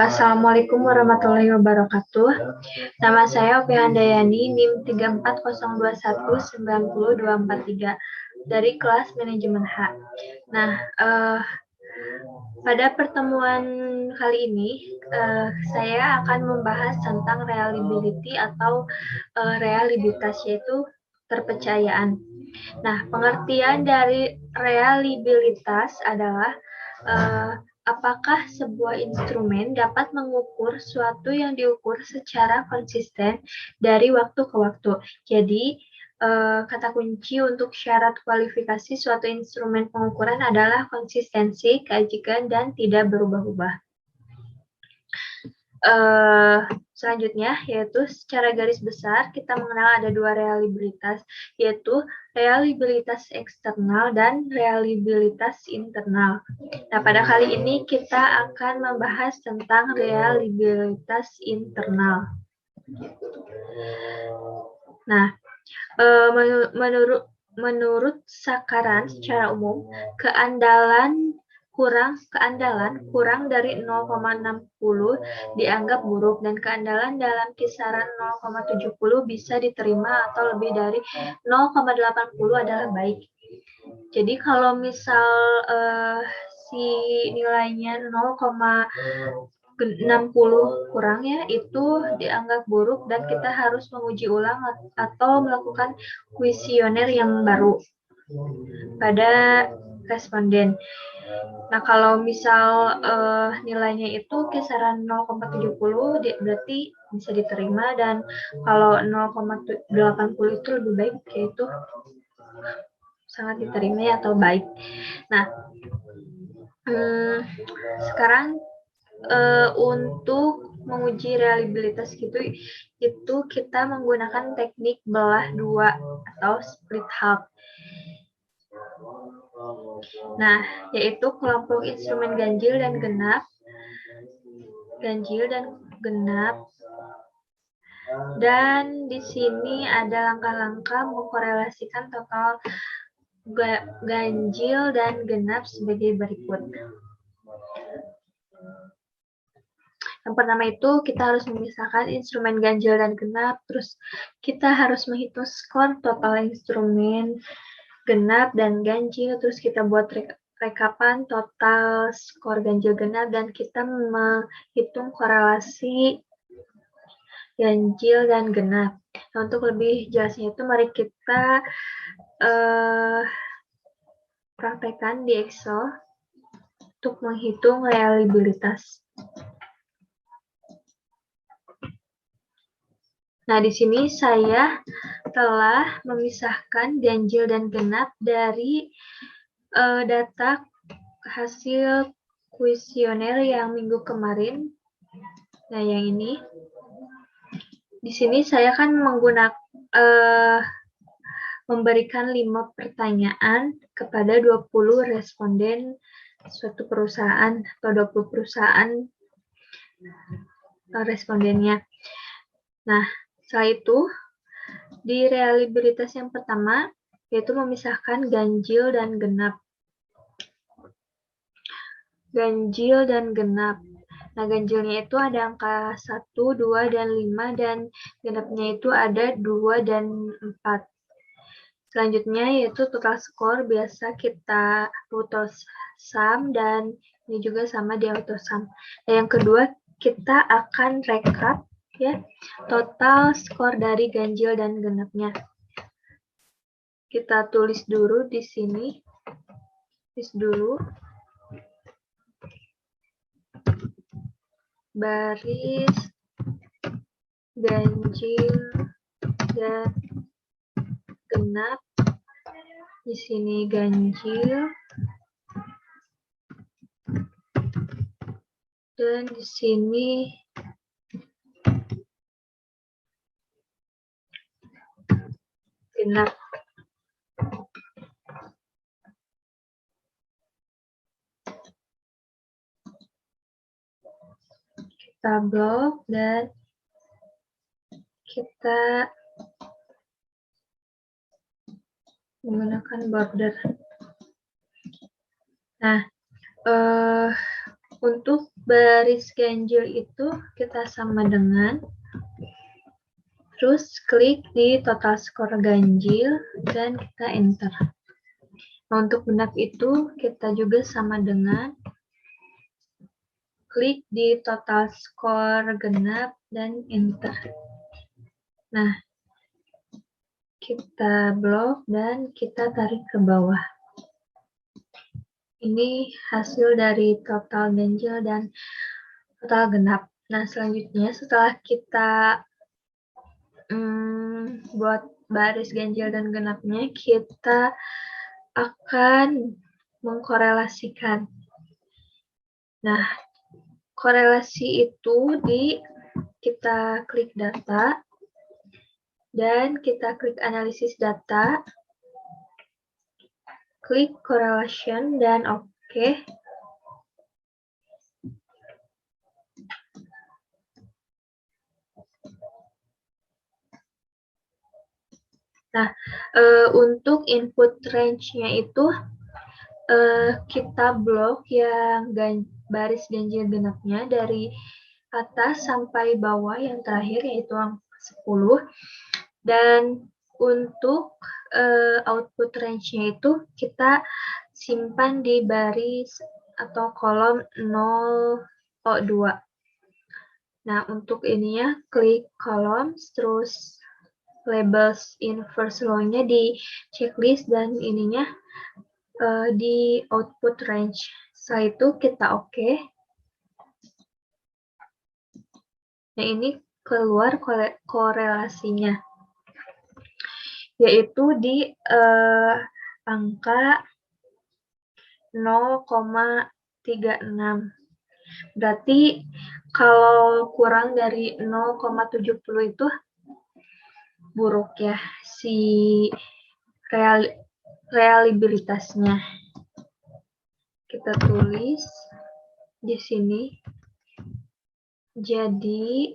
Assalamualaikum warahmatullahi wabarakatuh. Nama saya Opi Handayani, NIM 34021900243 dari kelas manajemen H. Nah, pada pertemuan kali ini saya akan membahas tentang reliability atau reliabilitas, yaitu kepercayaan. Nah, pengertian dari reliabilitas adalah apakah sebuah instrumen dapat mengukur suatu yang diukur secara konsisten dari waktu ke waktu. Jadi, kata kunci untuk syarat kualifikasi suatu instrumen pengukuran adalah konsistensi, keajikan, dan tidak berubah-ubah. Selanjutnya, yaitu secara garis besar kita mengenal ada dua reliabilitas, yaitu reliabilitas eksternal dan reliabilitas internal. Nah, pada kali ini kita akan membahas tentang reliabilitas internal. Nah, menurut Sakaran secara umum, keandalan kurang dari 0,60 dianggap buruk, dan keandalan dalam kisaran 0,70 bisa diterima, atau lebih dari 0,80 adalah baik. Jadi kalau misal si nilainya 0,60 kurang ya, itu dianggap buruk dan kita harus menguji ulang atau melakukan kuesioner yang baru pada responden. Nah, kalau misal nilainya itu kisaran 0,70 berarti bisa diterima, dan kalau 0,80 itu lebih baik, yaitu sangat diterima atau baik. Nah, sekarang untuk menguji reliabilitas itu kita menggunakan teknik belah dua atau split half. Nah, yaitu kelompok instrumen ganjil dan genap. Dan di sini ada langkah-langkah mengkorelasikan total ganjil dan genap sebagai berikut. Yang pertama itu kita harus memisahkan instrumen ganjil dan genap, terus kita harus menghitung skor total instrumen genap dan ganjil, terus kita buat rekapan total skor ganjil genap, dan kita menghitung korelasi ganjil dan genap. Nah, untuk lebih jelasnya itu mari kita praktekkan di Excel untuk menghitung reliabilitas. Nah, di sini saya telah memisahkan ganjil dan genap dari data hasil kuesioner yang minggu kemarin. Nah, yang ini. Di sini saya kan memberikan 5 pertanyaan kepada 20 responden suatu perusahaan atau 20 perusahaan respondennya. Nah, setelah itu di reliabilitas yang pertama yaitu memisahkan ganjil dan genap. Nah, ganjilnya itu ada angka 1, 2, dan 5, dan genapnya itu ada 2 dan 4. Selanjutnya yaitu total skor, biasa kita autosum, dan ini juga sama di autosum. Nah, yang kedua kita akan rekap ya total skor dari ganjil dan genapnya. Kita tulis dulu di sini. Baris ganjil dan genap. Di sini ganjil dan di sini genap. Kita blok dan kita menggunakan border. Nah, Untuk baris ganjil itu kita sama dengan, terus klik di total skor ganjil dan kita enter. Nah, untuk genap itu kita juga sama dengan klik di total skor genap dan enter. Nah, kita blok dan kita tarik ke bawah. Ini hasil dari total ganjil dan total genap. Nah, selanjutnya setelah kita buat baris ganjil dan genapnya, kita akan mengkorelasikan. Nah, korelasi itu kita klik data dan kita klik analisis data, klik correlation dan oke. Nah, untuk input range-nya itu kita blok yang baris ganjil genapnya dari atas sampai bawah yang terakhir yaitu angka 10. Dan untuk output range-nya itu kita simpan di baris atau kolom 002. Nah, untuk ininya klik columns, terus labels inverse row-nya di checklist dan ininya di output range. Setelah itu kita oke. Nah, ini keluar korelasinya, yaitu di angka 0,36. Berarti kalau kurang dari 0,70 itu buruk ya si reliabilitasnya. Kita tulis di sini. Jadi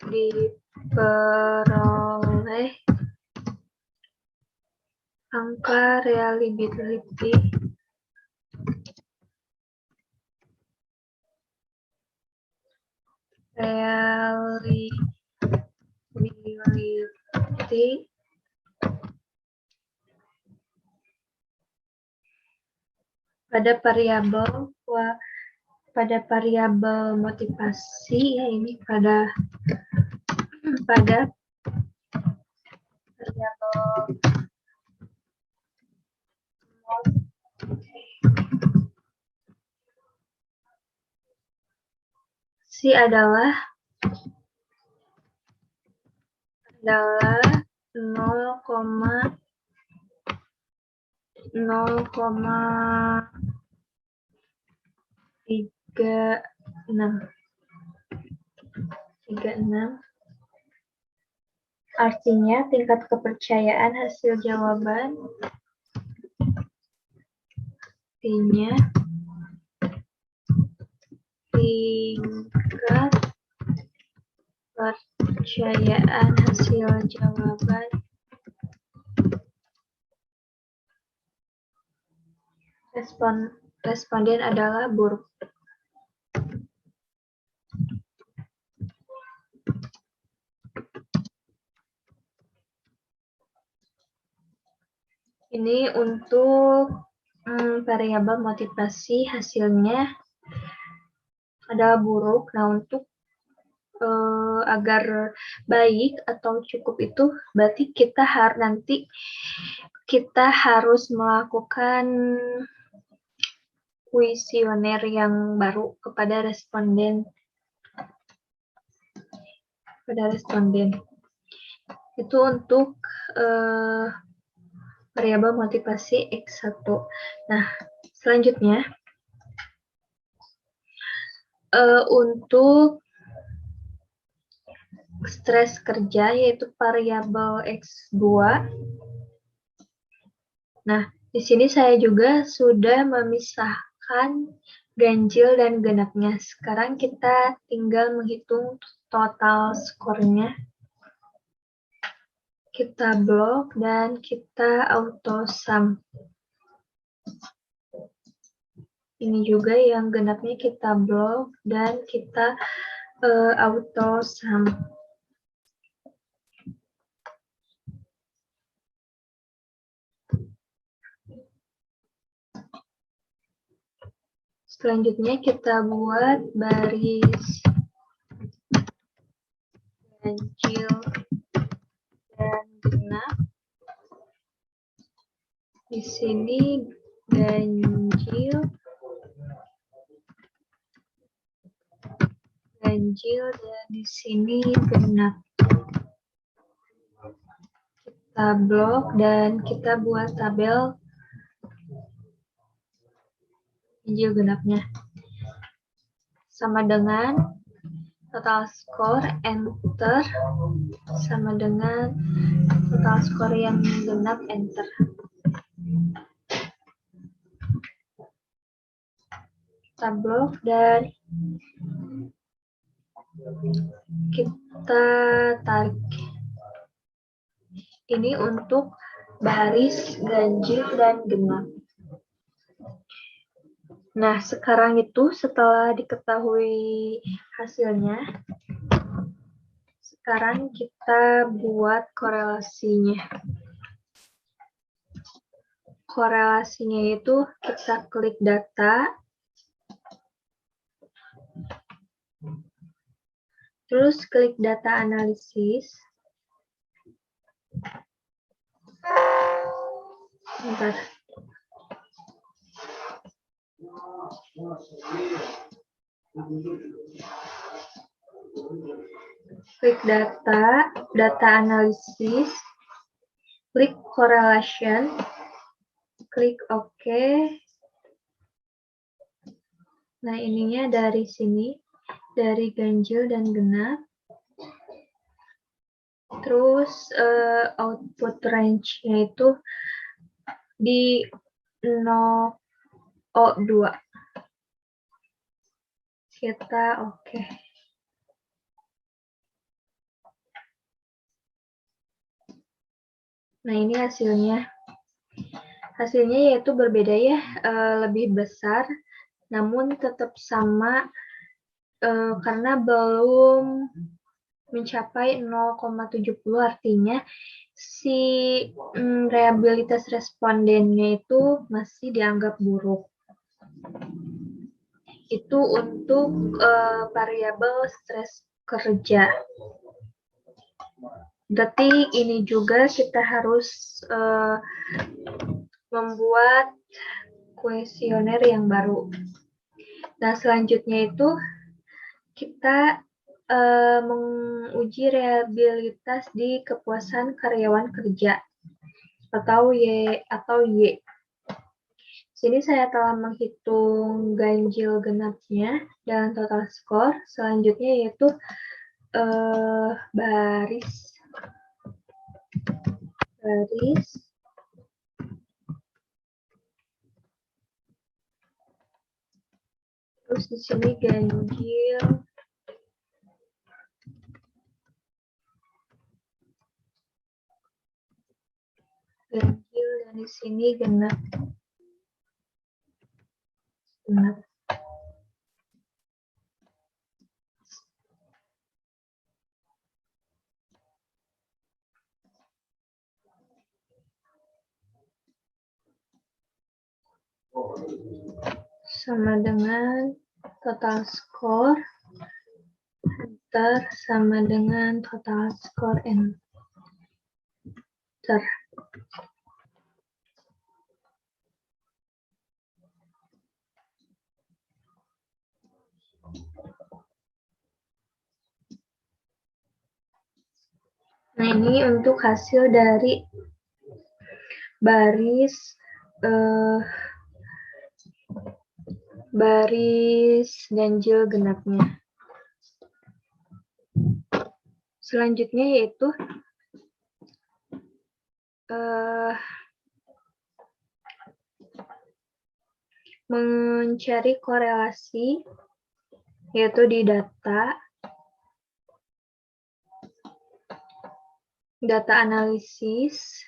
diperoleh angka reliability pada variabel motivasi ya, ini pada variabel si adalah 0,36. Artinya tingkat kepercayaan hasil jawaban tingkat kepercayaan hasil jawaban responden adalah buruk. Ini untuk variabel motivasi hasilnya adalah buruk. Nah, untuk agar baik atau cukup itu berarti kita harus melakukan kuesioner yang baru kepada responden. Itu untuk variabel motivasi X1. Nah, selanjutnya untuk stres kerja yaitu variabel X2. Nah, di sini saya juga sudah memisahkan ganjil dan genapnya. Sekarang kita tinggal menghitung total skornya. Kita blok dan kita auto sum. Ini juga yang genapnya kita blok dan kita auto sum. Selanjutnya kita buat baris ganjil dan genap. Di sini ganjil dan di sini genap. Kita blok dan kita buat tabel ganjil genapnya. Sama dengan total score, enter, sama dengan total score yang genap, enter. Kita blok dan kita tarik. Ini untuk baris ganjil dan genap. Nah, sekarang itu setelah diketahui hasilnya, sekarang kita buat korelasinya. Korelasinya itu kita klik data, terus klik data analisis. Bentar. Klik data analisis, klik correlation, klik OK. Nah, ininya dari sini, dari ganjil dan genap. Terus output range-nya itu di 0,02. Kita OK. Nah, ini hasilnya. Hasilnya yaitu berbeda ya, lebih besar, namun tetap sama karena belum mencapai 0,70, artinya si reabilitas respondennya itu masih dianggap buruk. Itu untuk variabel stres kerja. Berarti ini juga kita harus membuat kuesioner yang baru. Nah, selanjutnya itu kita menguji reliabilitas di kepuasan karyawan kerja atau Y. Sini saya telah menghitung ganjil genapnya dan total skor. Selanjutnya yaitu baris. Terus di sini ganjil. Ganjil dan di sini genap. Sama dengan total skor, enter, sama dengan total skor, enter. Nah, ini untuk hasil dari baris ganjil genapnya. Selanjutnya yaitu mencari korelasi, yaitu di data analisis,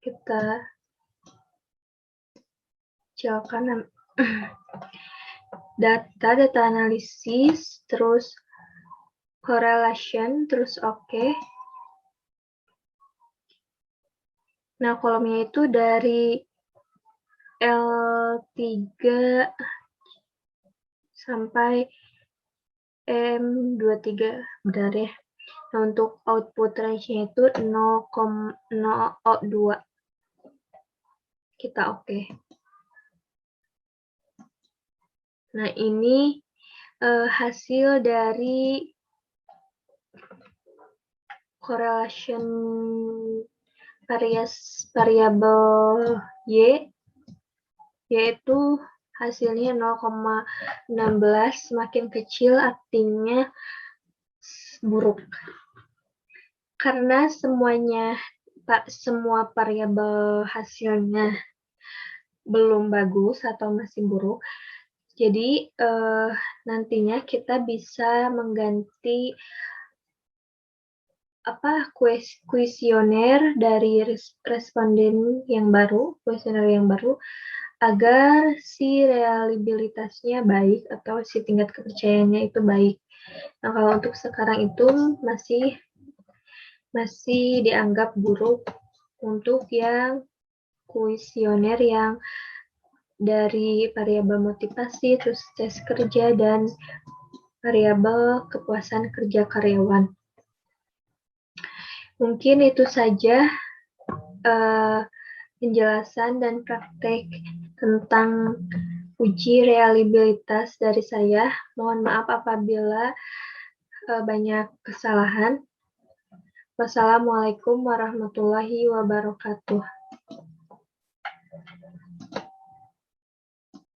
kita kecilkan data analisis, terus correlation, terus oke. Nah, kolomnya itu dari L3 sampai M23, benar ya. Nah, untuk output range-nya itu 0,02. Kita oke. Nah, ini hasil dari correlation variabel Y, yaitu hasilnya 0,16, semakin kecil artinya buruk. Karena semua variabel hasilnya belum bagus atau masih buruk, jadi nantinya kita bisa mengganti kuesioner dari responden yang baru, agar si reliabilitasnya baik atau si tingkat kepercayaannya itu baik. Nah, kalau untuk sekarang itu masih dianggap buruk untuk yang kuesioner yang dari variabel motivasi, terus tes kerja, dan variabel kepuasan kerja karyawan. Mungkin itu saja penjelasan dan praktek tentang uji reliabilitas dari saya. Mohon maaf apabila banyak kesalahan. Wassalamualaikum warahmatullahi wabarakatuh.